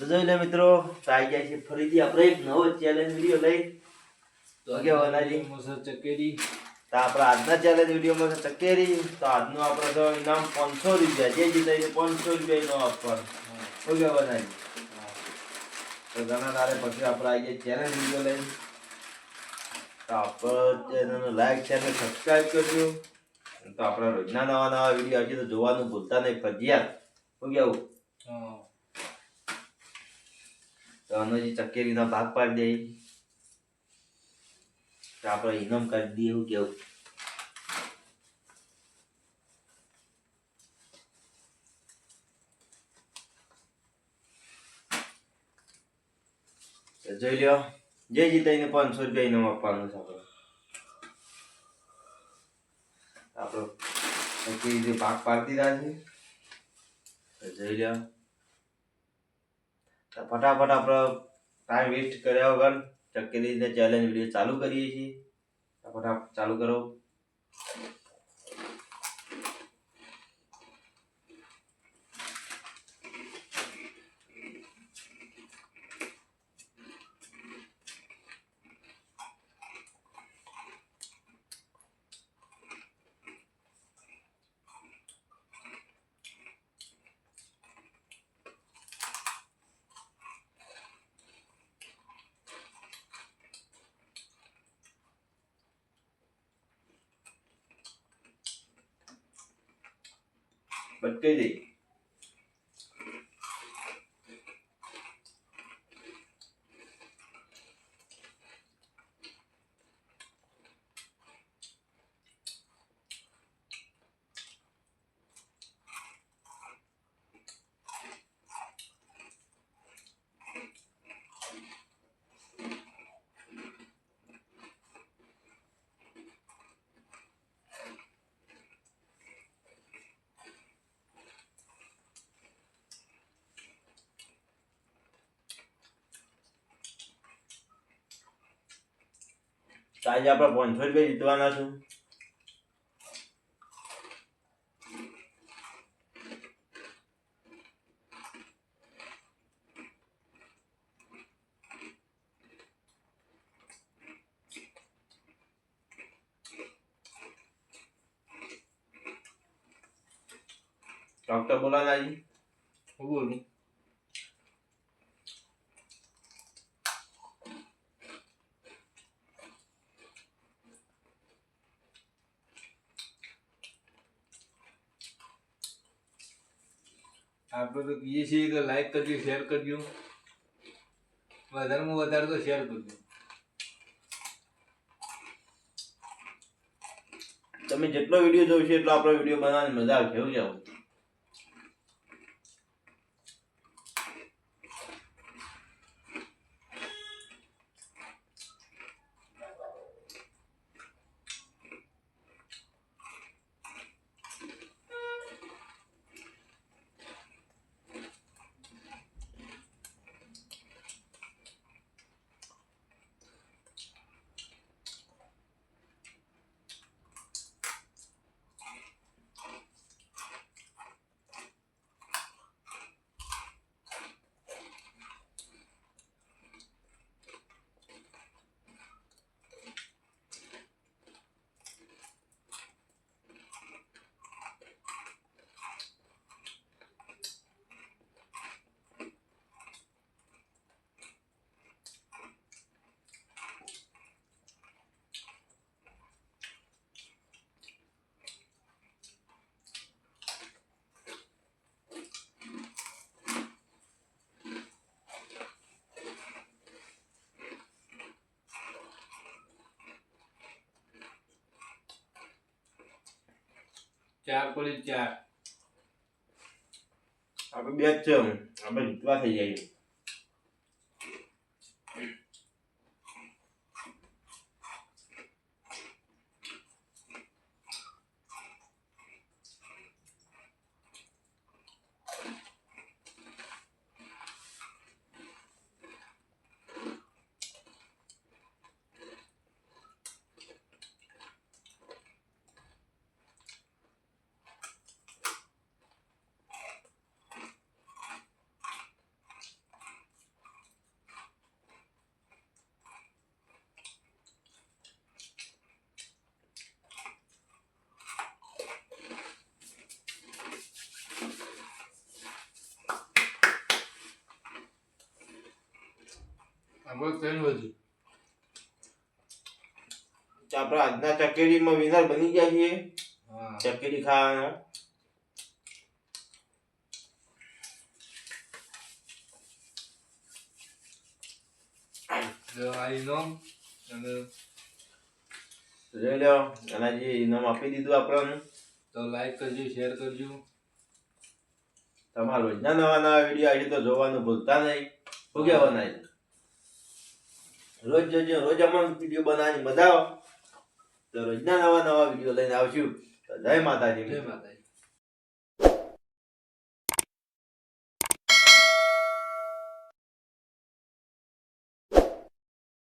તો જોઈ લે મિત્રો, તો આવી જાય છે ફરીથી આપણે એક નવો ચેલેન્જ વિડીયો લઈ. તો કે વનાજી ચકેરી તો આપણા આજના ચેલેન્જ વિડીયોમાં છે ચકેરી. તો આજનું આપણે તો ઇનામ 500 રૂપિયા, જે જીતે 500 રૂપિયા ઇનામ આપવાનું. ઓકે વનાજી, તો ઘણા તારે પછી આપણે આવી જાય ચેલેન્જ વિડીયો લઈ. તો આપણે ચેનલને લાઈક શેર અને સબસ્ક્રાઈબ કરજો. તો આપણા રોજના નવા નવા વિડીયો આવશે તો જોવાનું ભૂલતા નહીં ફરજિયાત. શું કેવું? તો આનો જે ચકેરીના ભાગ પાડી દઈએ તો આપણે ઇનામ કાઢી દઈએ. એવું કેવું? જોઈ લ્યો, જે જીતે એને 500 રૂપિયા ઇનામ આપવાનું છે. આપણો ચકેરી ભાગ પાડી દીધા છે. જોઈ લ્યો, તો ફટાફટ આપણે ટાઈમ વેસ્ટ કર્યા વગર ચકેરીને ચેલેન્જ વિડીયો ચાલુ કરીએ છીએ. ફટાફટ ચાલુ કરો. બટકાઈ દઈ. તો આજે આપણે 500 રૂપિયા જીતવાના છું. ડોક્ટર બોલાના જી, હું બોલું? આપણે તો કહીએ છીએ કે લાઈક કરજો, શેર કરજો, વધારેમાં વધારે તો શેર કરજો. તમે જેટલો વિડીયો જોશો એટલો આપણો વિડીયો બનાવવાની મજા આવશે. એવું કેવું? ચાર પોલીસ 4. આપણે બે જ છે, આપણે જીતવા થઈ જાય. આપણે ત્રણ વધી આપણા આજના ચકેરીમાં વિનર બની ગયા છીએ હા ચકેરી ખાવાના તો આ ઇનામ અને લઈ લો અને જે ઇનામ આપી દીધું આપણને તો લાઈક કરજો શેર કરજો તમારા રોજના નવા વિડીયો આવી તો જોવાનું ભૂલતા નહીં શું કહેવાના છે? રોજ જોજો રોજ અમને વિડીયો બનાવવાની મજા આવે તો રોજના નવા વિડીયો લઈને આવશું તો જય માતાજી જય માતાજી